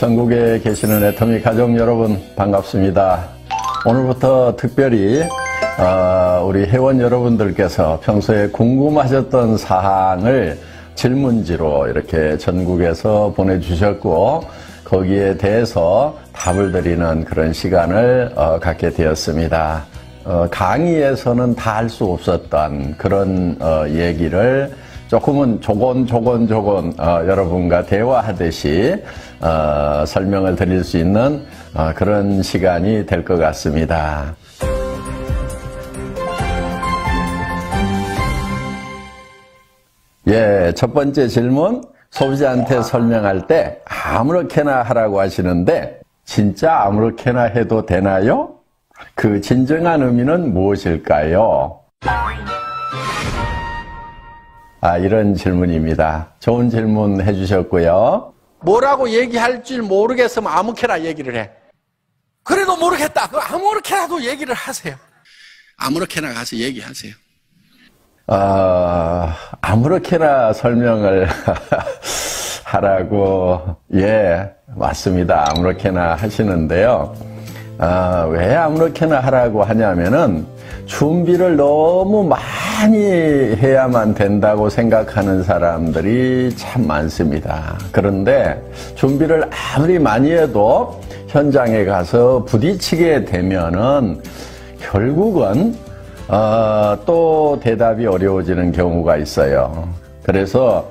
전국에 계시는 애터미 가족 여러분 반갑습니다. 오늘부터 특별히 우리 회원 여러분들께서 평소에 궁금하셨던 사항을 질문지로 이렇게 전국에서 보내주셨고 거기에 대해서 답을 드리는 그런 시간을 갖게 되었습니다. 강의에서는 다 할 수 없었던 그런 얘기를 조금은 조곤 여러분과 대화하듯이 설명을 드릴 수 있는 그런 시간이 될 것 같습니다. 예, 첫 번째 질문. 소비자한테 설명할 때 아무렇게나 하라고 하시는데 진짜 아무렇게나 해도 되나요? 그 진정한 의미는 무엇일까요? 이런 질문입니다. 좋은 질문 해주셨고요. 뭐라고 얘기할 줄 모르겠으면 아무렇게나 얘기를 해. 그래도 모르겠다. 그 아무렇게나도 얘기를 하세요. 아무렇게나 가서 얘기하세요. 아무렇게나 설명을 하라고, 예, 맞습니다. 아무렇게나 하시는데요. 왜 아무렇게나 하라고 하냐면은 준비를 너무 많이 해야만 된다고 생각하는 사람들이 참 많습니다. 그런데 준비를 아무리 많이 해도 현장에 가서 부딪히게 되면은 결국은 또 대답이 어려워지는 경우가 있어요. 그래서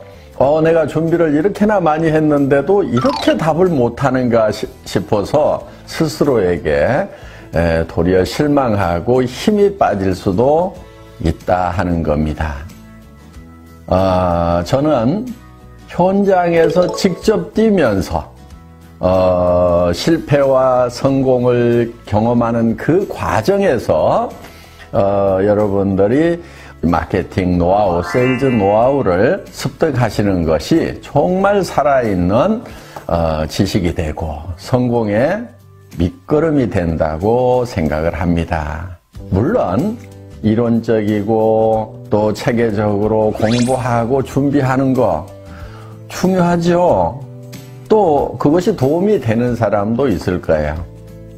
내가 준비를 이렇게나 많이 했는데도 이렇게 답을 못하는가 싶어서 스스로에게 도리어 실망하고 힘이 빠질 수도 있다 하는 겁니다. 저는 현장에서 직접 뛰면서 실패와 성공을 경험하는 그 과정에서 여러분들이 마케팅 노하우, 세일즈 노하우를 습득하시는 것이 정말 살아있는 지식이 되고 성공의 밑거름이 된다고 생각을 합니다. 물론 이론적이고 또 체계적으로 공부하고 준비하는 거 중요하죠. 또 그것이 도움이 되는 사람도 있을 거예요.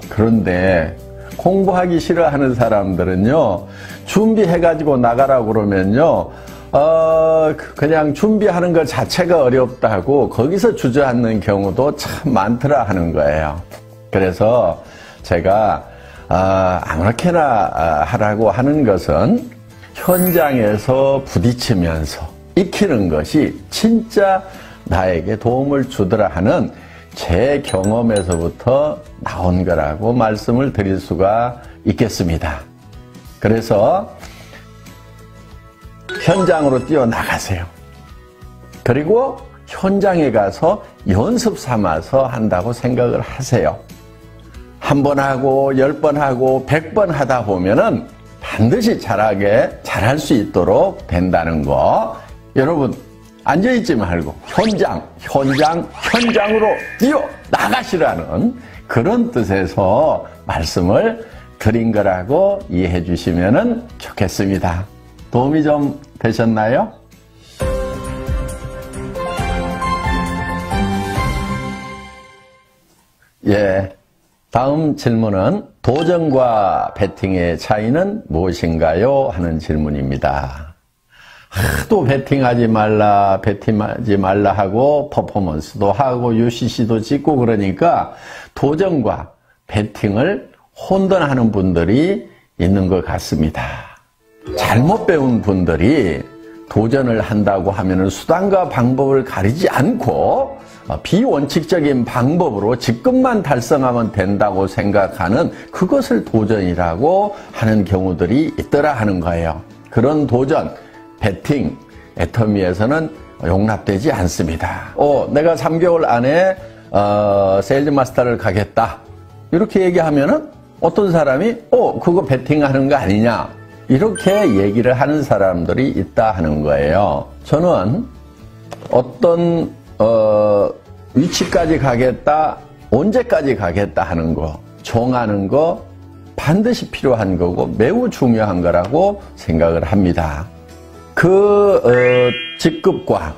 그런데 공부하기 싫어하는 사람들은요, 준비해가지고 나가라고 그러면요, 그냥 준비하는 것 자체가 어렵다고 거기서 주저앉는 경우도 참 많더라 하는 거예요. 그래서 제가 아무렇게나 하라고 하는 것은 현장에서 부딪히면서 익히는 것이 진짜 나에게 도움을 주더라 하는 제 경험에서부터 나온 거라고 말씀을 드릴 수가 있겠습니다. 그래서 현장으로 뛰어나가세요. 그리고 현장에 가서 연습 삼아서 한다고 생각을 하세요. 한 번 하고 10번 하고 100번 하다 보면은 반드시 잘할 수 있도록 된다는 거. 여러분 앉아있지 말고 현장으로 뛰어나가시라는 그런 뜻에서 말씀을 드린 거라고 이해해 주시면 좋겠습니다. 도움이 좀 되셨나요? 예. 다음 질문은 도전과 배팅의 차이는 무엇인가요? 하는 질문입니다. 하도 배팅하지 말라 하고 퍼포먼스도 하고 UCC도 찍고 그러니까 도전과 배팅을 혼돈하는 분들이 있는 것 같습니다. 잘못 배운 분들이 도전을 한다고 하면 수단과 방법을 가리지 않고 비원칙적인 방법으로 직급만 달성하면 된다고 생각하는 그것을 도전이라고 하는 경우들이 있더라 하는 거예요. 그런 도전, 배팅, 애터미에서는 용납되지 않습니다. 내가 3개월 안에 세일즈 마스터를 가겠다. 이렇게 얘기하면은 어떤 사람이 그거 배팅하는 거 아니냐. 이렇게 얘기를 하는 사람들이 있다 하는 거예요. 저는 어떤 위치까지 가겠다, 언제까지 가겠다 하는 거, 정하는 거 반드시 필요한 거고 매우 중요한 거라고 생각을 합니다. 그 직급과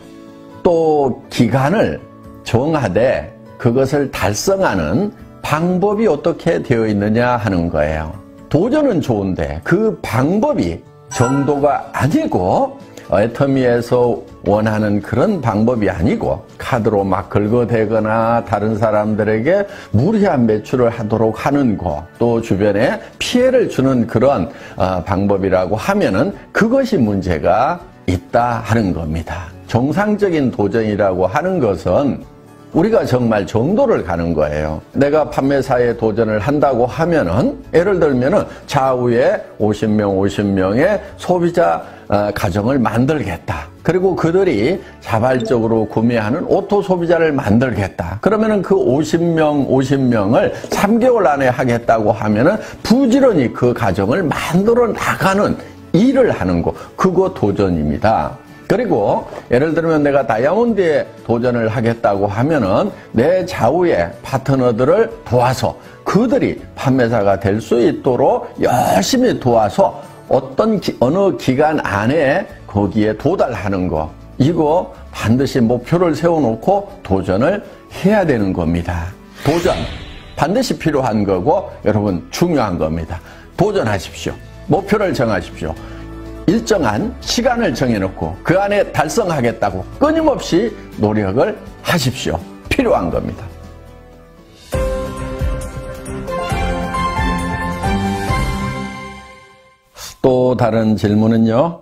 또 기간을 정하되 그것을 달성하는 방법이 어떻게 되어 있느냐 하는 거예요. 도전은 좋은데 그 방법이 정도가 아니고 애터미에서 원하는 그런 방법이 아니고 카드로 막 긁어대거나 다른 사람들에게 무리한 매출을 하도록 하는 거, 또 주변에 피해를 주는 그런 방법이라고 하면은 그것이 문제가 있다 하는 겁니다. 정상적인 도전이라고 하는 것은 우리가 정말 정도를 가는 거예요. 내가 판매사에 도전을 한다고 하면은 예를 들면은 좌우에 50명의 소비자 가정을 만들겠다. 그리고 그들이 자발적으로 구매하는 오토 소비자를 만들겠다. 그러면은 그 50명을 3개월 안에 하겠다고 하면은 부지런히 그 가정을 만들어 나가는 일을 하는 거, 그거 도전입니다. 그리고 예를 들면 내가 다이아몬드에 도전을 하겠다고 하면은 내 좌우의 파트너들을 도와서 그들이 판매사가 될 수 있도록 열심히 도와서 어느 기간 안에 거기에 도달하는 거, 이거 반드시 목표를 세워놓고 도전을 해야 되는 겁니다. 도전 반드시 필요한 거고 여러분 중요한 겁니다. 도전하십시오. 목표를 정하십시오. 일정한 시간을 정해놓고 그 안에 달성하겠다고 끊임없이 노력을 하십시오. 필요한 겁니다. 또 다른 질문은요.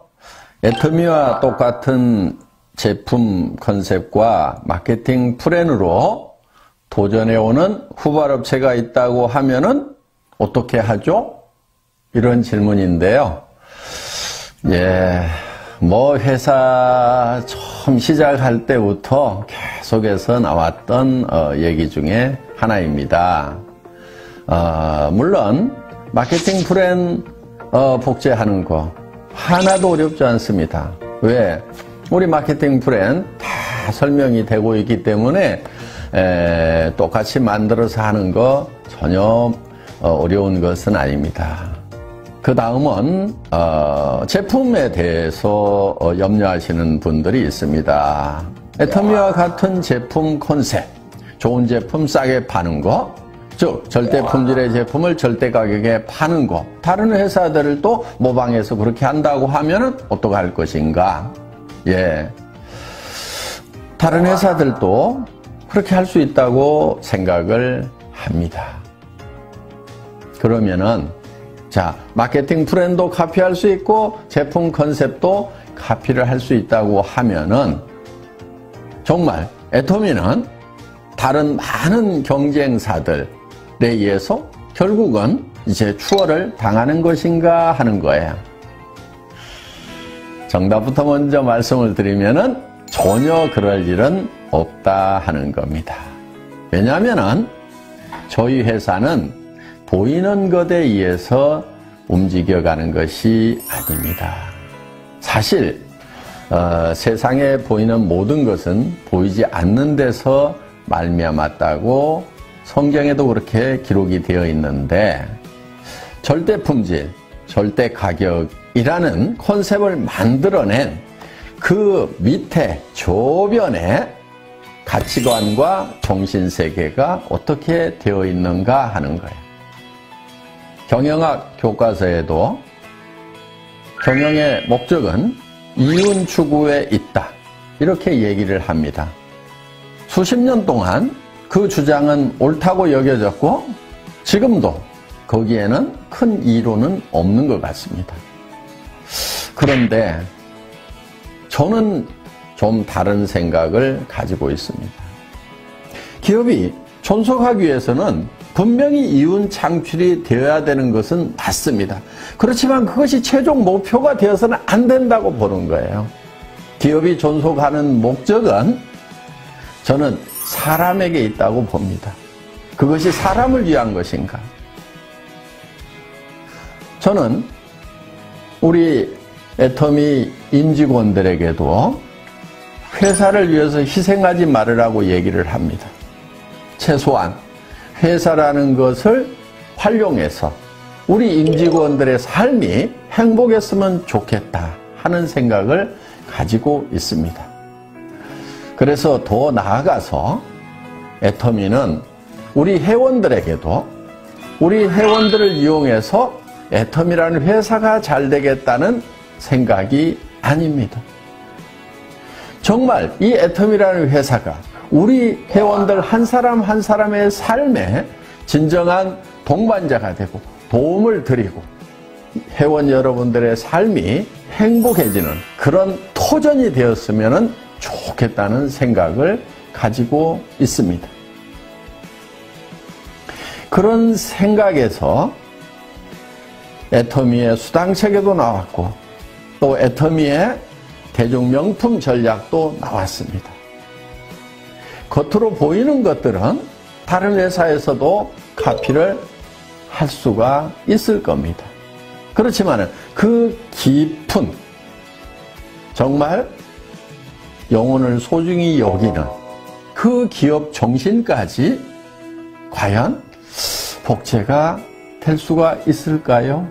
애터미와 똑같은 제품 컨셉과 마케팅 플랜으로 도전해오는 후발업체가 있다고 하면은 어떻게 하죠? 이런 질문인데요. 예, 회사 처음 시작할 때부터 계속해서 나왔던 얘기 중에 하나입니다. 물론 마케팅 플랜 복제하는 거 하나도 어렵지 않습니다. 왜? 우리 마케팅 플랜 다 설명이 되고 있기 때문에 똑같이 만들어서 하는 거 전혀 어려운 것은 아닙니다. 그 다음은 제품에 대해서 염려하시는 분들이 있습니다. 애터미와 같은 제품 컨셉, 좋은 제품 싸게 파는 거, 즉 절대 품질의 제품을 절대 가격에 파는 거, 다른 회사들도 모방해서 그렇게 한다고 하면은 어떻게 할 것인가? 예, 다른 회사들도 그렇게 할 수 있다고 생각을 합니다. 그러면은 자, 마케팅 플랜도 카피할 수 있고 제품 컨셉도 카피를 할 수 있다고 하면은 정말 애터미는 다른 많은 경쟁사들에 의해서 결국은 이제 추월을 당하는 것인가 하는 거예요. 정답부터 먼저 말씀을 드리면은 전혀 그럴 일은 없다 하는 겁니다. 왜냐하면은 저희 회사는 보이는 것에 의해서 움직여가는 것이 아닙니다. 사실 세상에 보이는 모든 것은 보이지 않는 데서 말미암았다고 성경에도 그렇게 기록이 되어 있는데 절대 품질, 절대 가격이라는 컨셉을 만들어낸 그 밑에 조변에 가치관과 정신세계가 어떻게 되어 있는가 하는 거예요. 경영학 교과서에도 경영의 목적은 이윤 추구에 있다, 이렇게 얘기를 합니다. 수십 년 동안 그 주장은 옳다고 여겨졌고 지금도 거기에는 큰 이론은 없는 것 같습니다. 그런데 저는 좀 다른 생각을 가지고 있습니다. 기업이 존속하기 위해서는 분명히 이윤 창출이 되어야 되는 것은 맞습니다. 그렇지만 그것이 최종 목표가 되어서는 안 된다고 보는 거예요. 기업이 존속하는 목적은 저는 사람에게 있다고 봅니다. 그것이 사람을 위한 것인가? 저는 우리 애터미 임직원들에게도 회사를 위해서 희생하지 말으라고 얘기를 합니다. 최소한 회사라는 것을 활용해서 우리 임직원들의 삶이 행복했으면 좋겠다 하는 생각을 가지고 있습니다. 그래서 더 나아가서 애터미는 우리 회원들에게도 우리 회원들을 이용해서 애터미라는 회사가 잘 되겠다는 생각이 아닙니다. 정말 이 애터미라는 회사가 우리 회원들 한 사람 한 사람의 삶에 진정한 동반자가 되고 도움을 드리고 회원 여러분들의 삶이 행복해지는 그런 토전이 되었으면 좋겠다는 생각을 가지고 있습니다. 그런 생각에서 애터미의 수당체계도 나왔고 또 애터미의 대중명품 전략도 나왔습니다. 겉으로 보이는 것들은 다른 회사에서도 카피를 할 수가 있을 겁니다. 그렇지만 그 깊은 정말 영혼을 소중히 여기는 그 기업 정신까지 과연 복제가 될 수가 있을까요?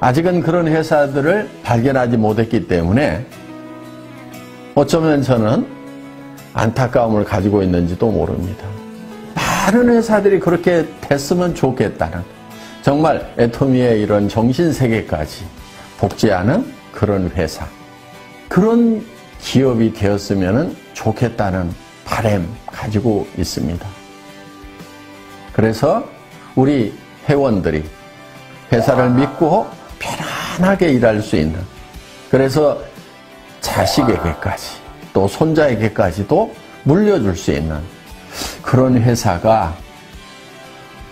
아직은 그런 회사들을 발견하지 못했기 때문에 어쩌면 저는 안타까움을 가지고 있는지도 모릅니다. 많은 회사들이 그렇게 됐으면 좋겠다는 정말 애터미의 이런 정신세계까지 복제하는 그런 회사, 그런 기업이 되었으면 좋겠다는 바람 가지고 있습니다. 그래서 우리 회원들이 회사를 믿고 편안하게 일할 수 있는, 그래서 자식에게까지 또 손자에게까지도 물려줄 수 있는 그런 회사가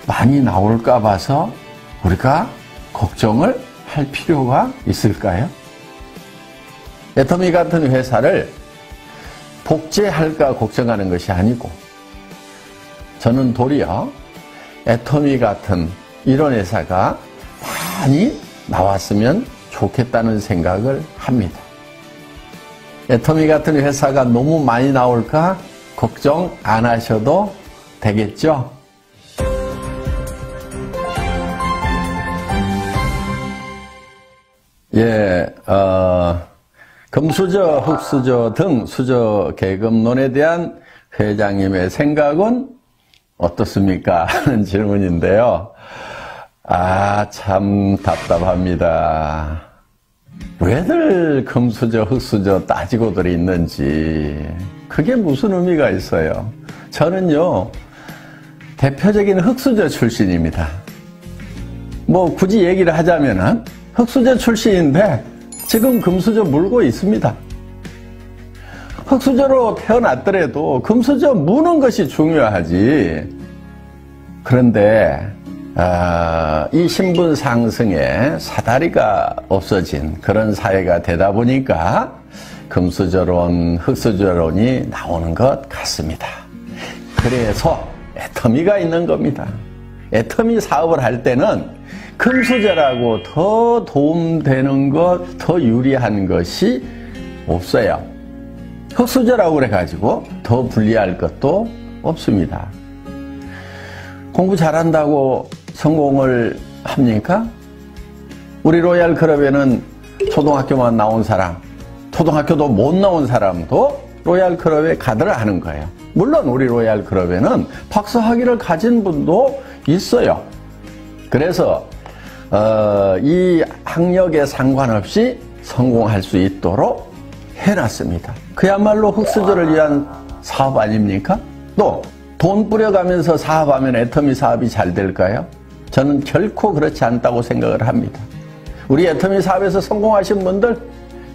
많이 나올까 봐서 우리가 걱정을 할 필요가 있을까요? 애터미 같은 회사를 복제할까 걱정하는 것이 아니고 저는 도리어 애터미 같은 이런 회사가 많이 나왔으면 좋겠다는 생각을 합니다. 애터미 같은 회사가 너무 많이 나올까 걱정 안 하셔도 되겠죠? 예, 금수저, 흑수저 등 수저 계급론에 대한 회장님의 생각은 어떻습니까? 하는 질문인데요. 참 답답합니다. 왜들 금수저, 흑수저 따지고들 있는지 그게 무슨 의미가 있어요? 저는요, 대표적인 흑수저 출신입니다. 뭐 굳이 얘기를 하자면은 흑수저 출신인데 지금 금수저 물고 있습니다. 흑수저로 태어났더라도 금수저 무는 것이 중요하지. 그런데 이 신분 상승에 사다리가 없어진 그런 사회가 되다 보니까 금수저론, 흑수저론이 나오는 것 같습니다. 그래서 애터미가 있는 겁니다. 애터미 사업을 할 때는 금수저라고 더 도움되는 것, 더 유리한 것이 없어요. 흑수저라고 그래가지고 더 불리할 것도 없습니다. 공부 잘한다고 성공을 합니까? 우리 로얄 클럽에는 초등학교만 나온 사람, 초등학교도 못 나온 사람도 로얄 클럽에 가드를 하는 거예요. 물론 우리 로얄 클럽에는 박사학위를 가진 분도 있어요. 그래서 이 학력에 상관없이 성공할 수 있도록 해놨습니다. 그야말로 흑수저를 위한 사업 아닙니까? 또 돈 뿌려가면서 사업하면 애터미 사업이 잘 될까요? 저는 결코 그렇지 않다고 생각을 합니다. 우리 애터미 사업에서 성공하신 분들,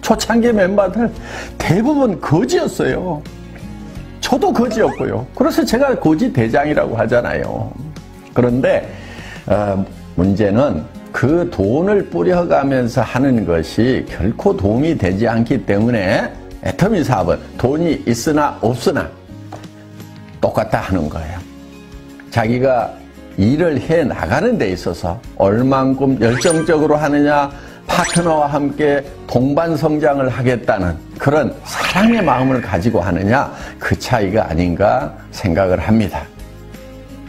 초창기 멤버들 대부분 거지였어요. 저도 거지였고요. 그래서 제가 거지 대장이라고 하잖아요. 그런데 문제는 그 돈을 뿌려가면서 하는 것이 결코 도움이 되지 않기 때문에 애터미 사업은 돈이 있으나 없으나 똑같다 하는 거예요. 자기가 일을 해 나가는 데 있어서 얼만큼 열정적으로 하느냐, 파트너와 함께 동반 성장을 하겠다는 그런 사랑의 마음을 가지고 하느냐, 그 차이가 아닌가 생각을 합니다.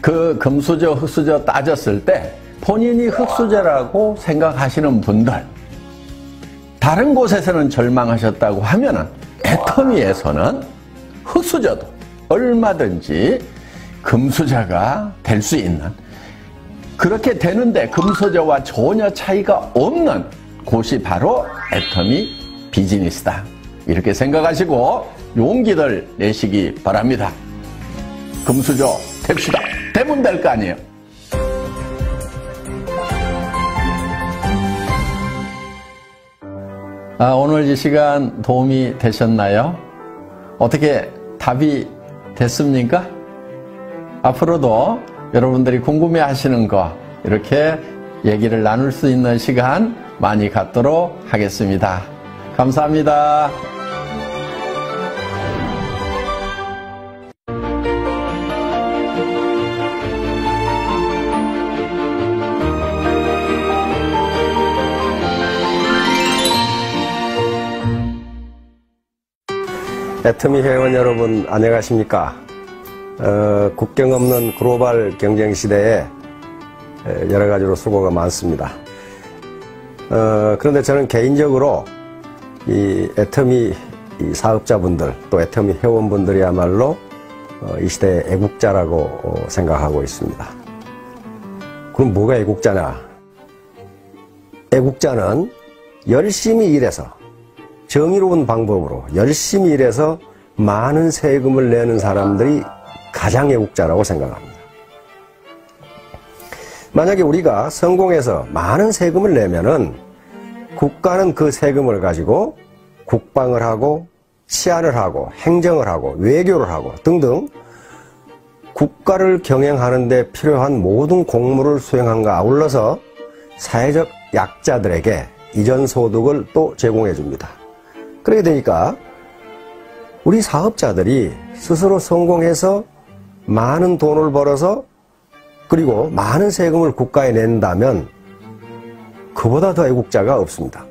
그 금수저, 흑수저 따졌을 때 본인이 흑수저라고 생각하시는 분들, 다른 곳에서는 절망하셨다고 하면은 애터미에서는 흑수저도 얼마든지 금수저가 될 수 있는, 그렇게 되는데 금수저와 전혀 차이가 없는 곳이 바로 애터미 비즈니스다. 이렇게 생각하시고 용기를 내시기 바랍니다. 금수저 됩시다. 되면 될 거 아니에요. 오늘 이 시간 도움이 되셨나요? 어떻게 답이 됐습니까? 앞으로도 여러분들이 궁금해 하시는 거 이렇게 얘기를 나눌 수 있는 시간 많이 갖도록 하겠습니다. 감사합니다. 애터미 회원 여러분 안녕하십니까? 국경 없는 글로벌 경쟁 시대에 여러 가지로 수고가 많습니다. 그런데 저는 개인적으로 이 애터미 사업자분들 또 애터미 회원분들이야말로 이 시대의 애국자라고 생각하고 있습니다. 그럼 뭐가 애국자냐? 애국자는 열심히 일해서 정의로운 방법으로 열심히 일해서 많은 세금을 내는 사람들이 가장 애국자라고 생각합니다. 만약에 우리가 성공해서 많은 세금을 내면은 국가는 그 세금을 가지고 국방을 하고 치안을 하고 행정을 하고 외교를 하고 등등 국가를 경영하는 데 필요한 모든 공무를 수행함과 아울러서 사회적 약자들에게 이전 소득을 또 제공해 줍니다. 그렇게 되니까 우리 사업자들이 스스로 성공해서 많은 돈을 벌어서 그리고 많은 세금을 국가에 낸다면 그보다 더 애국자가 없습니다.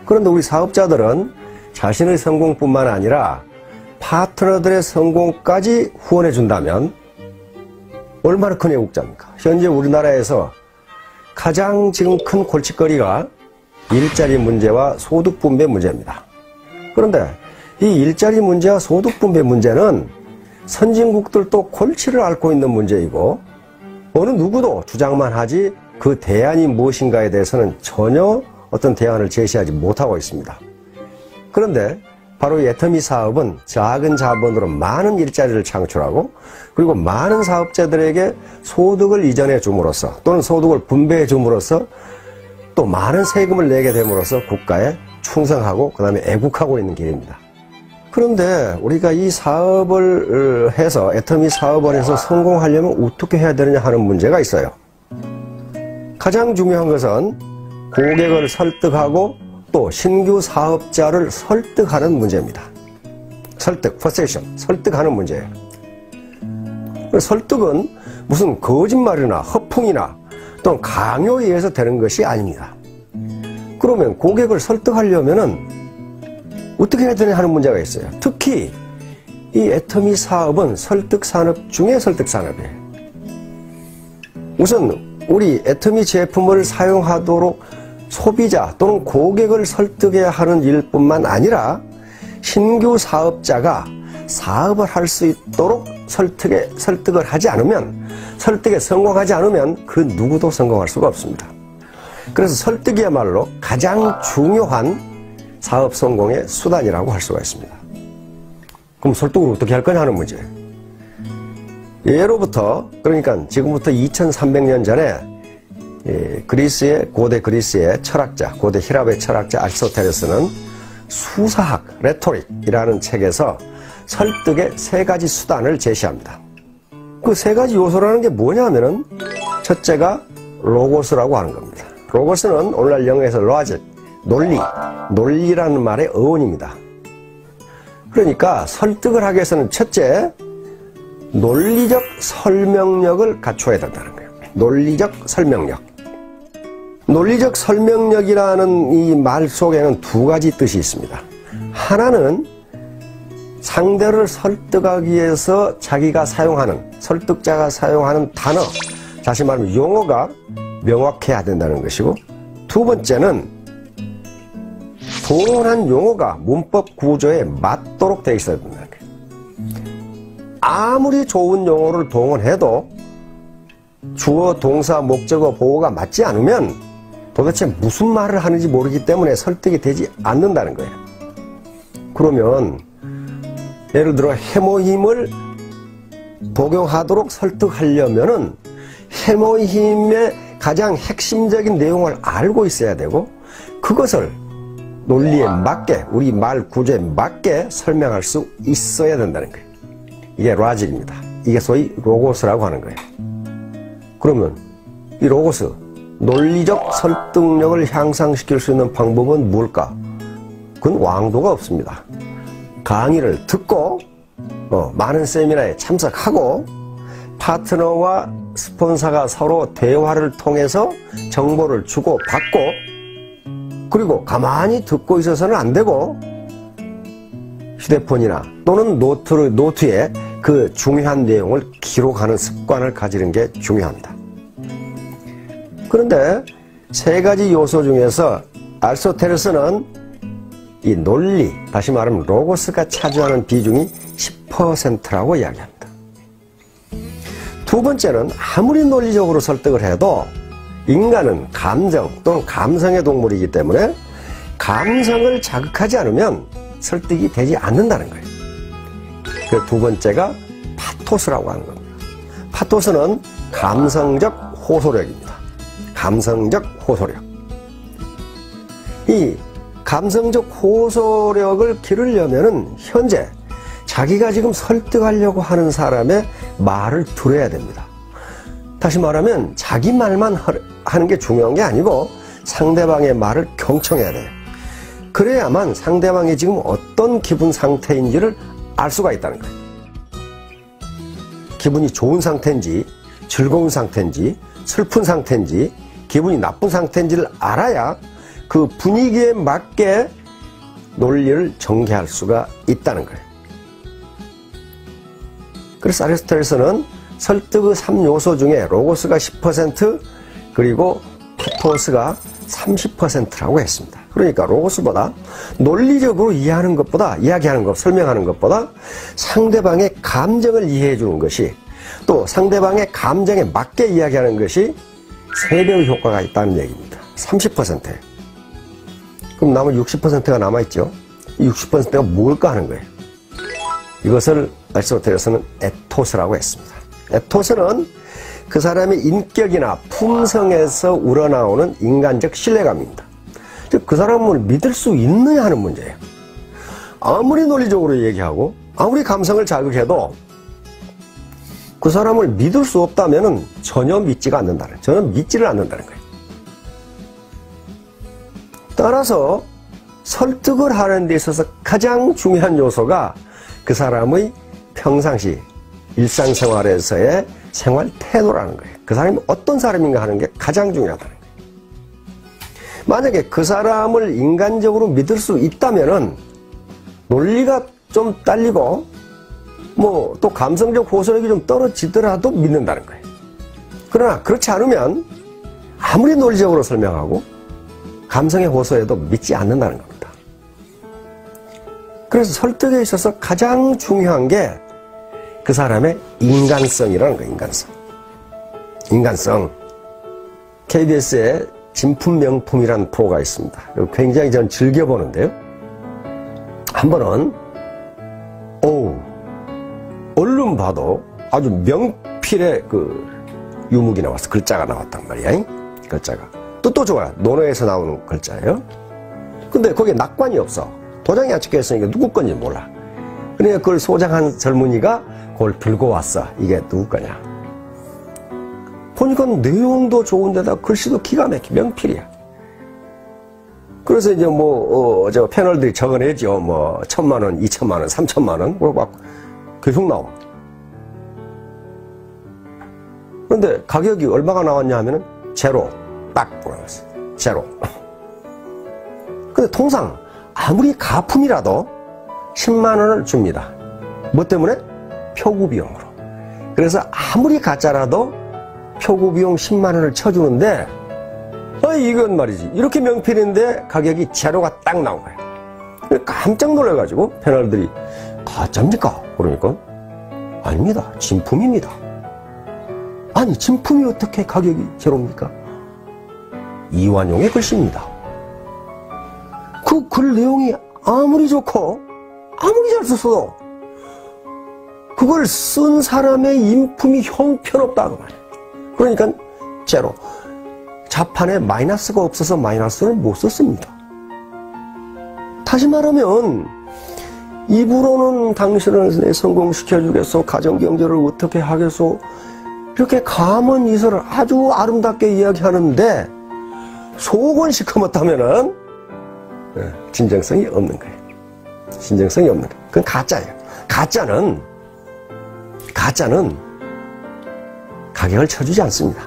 그런데 우리 사업자들은 자신의 성공뿐만 아니라 파트너들의 성공까지 후원해 준다면 얼마나 큰 애국자입니까? 현재 우리나라에서 가장 지금 큰 골칫거리가 일자리 문제와 소득 분배 문제입니다. 그런데 이 일자리 문제와 소득 분배 문제는 선진국들도 골치를 앓고 있는 문제이고 어느 누구도 주장만 하지 그 대안이 무엇인가에 대해서는 전혀 어떤 대안을 제시하지 못하고 있습니다. 그런데 바로 이 애터미 사업은 작은 자본으로 많은 일자리를 창출하고 그리고 많은 사업자들에게 소득을 이전해 줌으로써 또는 소득을 분배해 줌으로써 또 많은 세금을 내게 됨으로써 국가에 충성하고 그 다음에 애국하고 있는 길입니다. 그런데 우리가 이 사업을 해서 애터미 사업을 해서 성공하려면 어떻게 해야 되느냐 하는 문제가 있어요. 가장 중요한 것은 고객을 설득하고 또 신규 사업자를 설득하는 문제입니다. 설득, 퍼세션, 설득하는 문제예요. 설득은 무슨 거짓말이나 허풍이나 또는 강요에 의해서 되는 것이 아닙니다. 그러면 고객을 설득하려면은 어떻게 해야 되냐 하는 문제가 있어요. 특히 이 애터미 사업은 설득 산업 중에 설득 산업이에요. 우선 우리 애터미 제품을 사용하도록 소비자 또는 고객을 설득해야 하는 일뿐만 아니라 신규 사업자가 사업을 할 수 있도록 설득을 하지 않으면 설득에 성공하지 않으면 그 누구도 성공할 수가 없습니다. 그래서 설득이야말로 가장 중요한 사업 성공의 수단이라고 할 수가 있습니다. 그럼 설득을 어떻게 할 거냐 하는 문제예요. 예로부터 그러니까 지금부터 2300년 전에 고대 그리스의 철학자, 고대 히랍의 철학자 아리스토텔레스는 수사학, 레토릭이라는 책에서 설득의 세 가지 수단을 제시합니다. 그 세 가지 요소라는 게 뭐냐면은 첫째가 로고스라고 하는 겁니다. 로고스는 오늘날 영어에서 로직, 논리라는 말의 어원입니다. 그러니까 설득을 하기 위해서는 첫째, 논리적 설명력을 갖춰야 된다는 거예요. 논리적 설명력. 논리적 설명력이라는 이 말 속에는 두 가지 뜻이 있습니다. 하나는 상대를 설득하기 위해서 자기가 사용하는, 설득자가 사용하는 단어, 다시 말하면 용어가 명확해야 된다는 것이고, 두 번째는 동원한 용어가 문법 구조에 맞도록 되어 있어야 된다는 거예요. 아무리 좋은 용어를 동원해도 주어, 동사, 목적어, 보어가 맞지 않으면 도대체 무슨 말을 하는지 모르기 때문에 설득이 되지 않는다는 거예요. 그러면 예를 들어 해모힘을 복용하도록 설득하려면은 해모힘의 가장 핵심적인 내용을 알고 있어야 되고 그것을 논리에 맞게 우리 말 구조에 맞게 설명할 수 있어야 된다는 거예요. 이게 로직입니다. 이게 소위 로고스라고 하는 거예요. 그러면 이 로고스 논리적 설득력을 향상시킬 수 있는 방법은 뭘까? 그건 왕도가 없습니다. 강의를 듣고 많은 세미나에 참석하고 파트너와 스폰서가 서로 대화를 통해서 정보를 주고받고 그리고 가만히 듣고 있어서는 안 되고 휴대폰이나 또는 노트에 그 중요한 내용을 기록하는 습관을 가지는 게 중요합니다. 그런데 세 가지 요소 중에서 아리스토텔레스는 이 논리, 다시 말하면 로고스가 차지하는 비중이 10%라고 이야기합니다. 두 번째는 아무리 논리적으로 설득을 해도 인간은 감정 또는 감성의 동물이기 때문에 감성을 자극하지 않으면 설득이 되지 않는다는 거예요. 그 두 번째가 파토스라고 하는 겁니다. 파토스는 감성적 호소력입니다. 감성적 호소력. 이 감성적 호소력을 기르려면은 현재 자기가 지금 설득하려고 하는 사람의 말을 들어야 됩니다. 다시 말하면 자기 말만 하는 게 중요한 게 아니고 상대방의 말을 경청해야 돼요. 그래야만 상대방이 지금 어떤 기분 상태인지를 알 수가 있다는 거예요. 기분이 좋은 상태인지 즐거운 상태인지 슬픈 상태인지 기분이 나쁜 상태인지를 알아야 그 분위기에 맞게 논리를 전개할 수가 있다는 거예요. 그래서 아리스토텔레스는 설득의 3요소 중에 로고스가 10% 그리고 파토스가 30%라고 했습니다. 그러니까 로고스보다 논리적으로 이야기하는 것, 설명하는 것보다 상대방의 감정을 이해해 주는 것이 또 상대방의 감정에 맞게 이야기하는 것이 3배의 효과가 있다는 얘기입니다. 30%. 그럼 남은 60%가 남아있죠. 이 60%가 뭘까 하는 거예요. 이것을 아리스토텔레스는 에토스라고 했습니다. 에토스는 그 사람의 인격이나 품성에서 우러나오는 인간적 신뢰감입니다. 즉, 그 사람을 믿을 수 있느냐 하는 문제예요. 아무리 논리적으로 얘기하고 아무리 감성을 자극해도 그 사람을 믿을 수 없다면 전혀 믿지를 않는다는 거예요. 따라서 설득을 하는 데 있어서 가장 중요한 요소가 그 사람의 평상시 일상생활에서의 생활 태도라는 거예요. 그 사람이 어떤 사람인가 하는 게 가장 중요하다는 거예요. 만약에 그 사람을 인간적으로 믿을 수 있다면은 논리가 좀 딸리고 또 감성적 호소력이 좀 떨어지더라도 믿는다는 거예요. 그러나 그렇지 않으면 아무리 논리적으로 설명하고 감성의 호소에도 믿지 않는다는 겁니다. 그래서 설득에 있어서 가장 중요한 게 그 사람의 인간성이라는 거예요. 인간성. KBS에 진품명품이라는 프로가 있습니다. 굉장히 저는 즐겨보는데요. 한 번은 얼른 봐도 아주 명필의 그 유목이 나왔어. 글자가 나왔단 말이야. 글자가. 뜻도 좋아요. 논어에서 나오는 글자예요. 근데 거기에 낙관이 없어. 도장이 안 찍혀있으니까 누구 건지 몰라. 그러니까 그걸 소장한 젊은이가 그걸 들고 왔어. 이게 누구 거냐. 보니까 내용도 좋은데다 글씨도 기가 막혀. 명필이야. 그래서 이제 저 패널들이 적어내죠. 1,000만원, 2,000만원, 3,000만원. 그거 막 계속 나와. 그런데 가격이 얼마가 나왔냐 하면은 제로. 딱 나왔어. 제로. 근데 통상 아무리 가품이라도 10만원을 줍니다. 뭐 때문에? 표구 비용으로. 그래서 아무리 가짜라도 표구 비용 10만원을 쳐주는데 이건 말이지. 이렇게 명필인데 가격이 제로가 딱 나온 거예요. 깜짝 놀라가지고 패널들이 가짜입니까? 그러니까 아닙니다. 진품입니다. 아니, 진품이 어떻게 가격이 제로입니까? 이완용의 글씨입니다. 그 글 내용이 아무리 좋고 아무리 잘 썼어도 그걸 쓴 사람의 인품이 형편없다 그 말이에요. 그러니까 제로. 자판에 마이너스가 없어서 마이너스를 못 썼습니다. 다시 말하면 입으로는 당신을 성공시켜주겠소, 가정경제를 어떻게 하겠소, 이렇게 감언 이설을 아주 아름답게 이야기하는데 속은 시커멓다면은 진정성이 없는 거예요. 진정성이 없는 거예요. 그건 가짜예요. 가짜는 가격을 쳐주지 않습니다.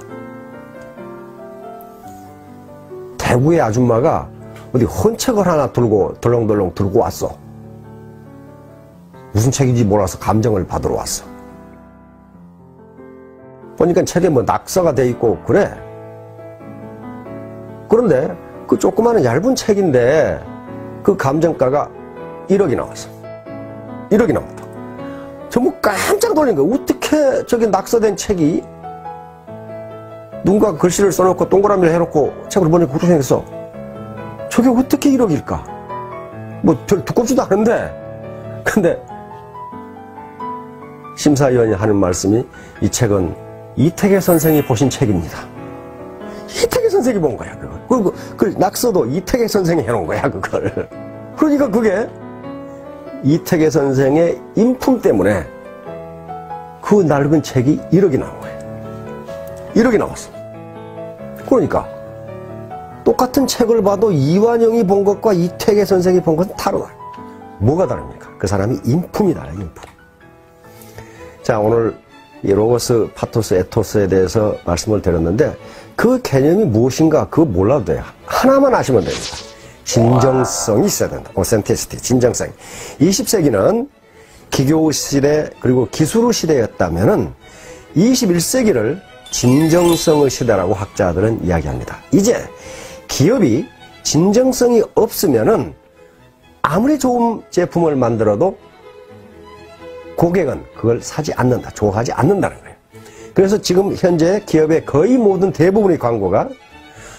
대구의 아줌마가 어디 헌책을 하나 들고 덜렁덜렁 들고 왔어. 무슨 책인지 몰라서 감정을 받으러 왔어. 보니까 책에 뭐 낙서가 돼 있고 그래. 그런데 그 조그마한 얇은 책인데 그 감정가가 1억이 나왔어. 1억이 나왔다. 전부 깜짝 놀란 거야. 어떻게 저기 낙서된 책이 누군가 글씨를 써놓고 동그라미를 해놓고 책으로 보니까 그렇게 생겼어. 저게 어떻게 1억일까? 뭐 별 두껍지도 않은데. 근데 심사위원이 하는 말씀이 이 책은 이태계 선생이 보신 책입니다. 이태계 선생이 본 거야, 그거. 그 낙서도 이태계 선생이 해놓은 거야, 그걸. 그러니까 그게 이태계 선생의 인품 때문에 그 낡은 책이 1억이 나온 거예요. 1억이 나왔어. 그러니까 똑같은 책을 봐도 이완용이 본 것과 이태계 선생이 본 것은 다르다. 뭐가 다릅니까? 그 사람이 인품이 달라요, 인품. 자, 오늘 이 로고스, 파토스, 에토스에 대해서 말씀을 드렸는데 그 개념이 무엇인가 그거 몰라도 돼요. 하나만 아시면 됩니다. 진정성이 있어야 된다. 오센티시티, 진정성. 20세기는 기교 시대 그리고 기술 시대였다면은 21세기를 진정성의 시대라고 학자들은 이야기합니다. 이제 기업이 진정성이 없으면은 아무리 좋은 제품을 만들어도 고객은 그걸 사지 않는다, 좋아하지 않는다는 거예요. 그래서 지금 현재 기업의 거의 모든 대부분의 광고가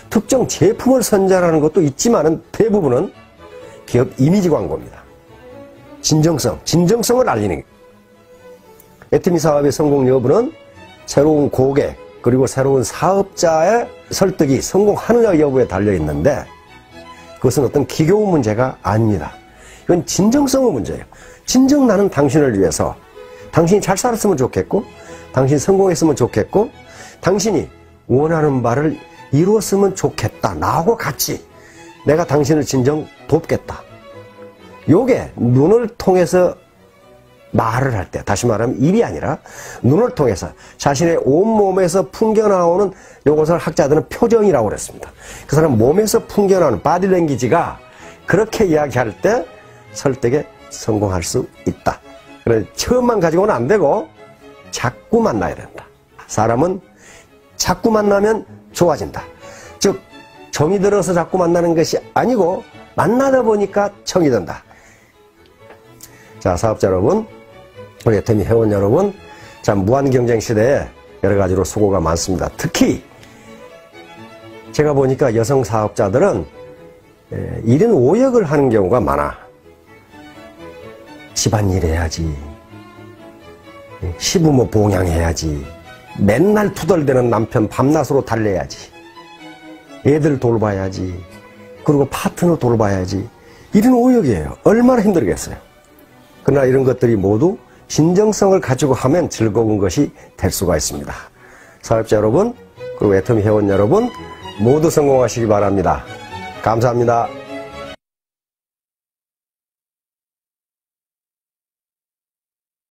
특정 제품을 선전하는 것도 있지만은 대부분은 기업 이미지 광고입니다. 진정성을 알리는 거예요. 애터미 사업의 성공 여부는 새로운 고객 그리고 새로운 사업자의 설득이 성공하느냐 여부에 달려있는데 그것은 어떤 기교 문제가 아닙니다. 이건 진정성의 문제예요. 진정 나는 당신을 위해서 당신이 잘 살았으면 좋겠고 당신이 성공했으면 좋겠고 당신이 원하는 바를 이루었으면 좋겠다. 나하고 같이 내가 당신을 진정 돕겠다. 요게 눈을 통해서 말을 할 때, 다시 말하면 입이 아니라 눈을 통해서 자신의 온몸에서 풍겨나오는 요것을 학자들은 표정이라고 그랬습니다. 그 사람 몸에서 풍겨나오는 바디랭귀지가 그렇게 이야기할 때 설득에 성공할 수 있다. 그래서 처음만 가지고는 안 되고 자꾸 만나야 된다. 사람은 자꾸 만나면 좋아진다. 즉 정이 들어서 자꾸 만나는 것이 아니고 만나다 보니까 정이 든다. 자, 사업자 여러분, 우리 애터미 회원 여러분, 자, 무한경쟁 시대에 여러 가지로 수고가 많습니다. 특히 제가 보니까 여성 사업자들은 1인 5역을 하는 경우가 많아. 집안일 해야지, 시부모 봉양해야지, 맨날 투덜대는 남편 밤낮으로 달래야지, 애들 돌봐야지, 그리고 파트너 돌봐야지. 1인 5역이에요. 얼마나 힘들겠어요. 그러나 이런 것들이 모두 진정성을 가지고 하면 즐거운 것이 될 수가 있습니다. 사업자 여러분, 그리고 애터미 회원 여러분 모두 성공하시기 바랍니다. 감사합니다.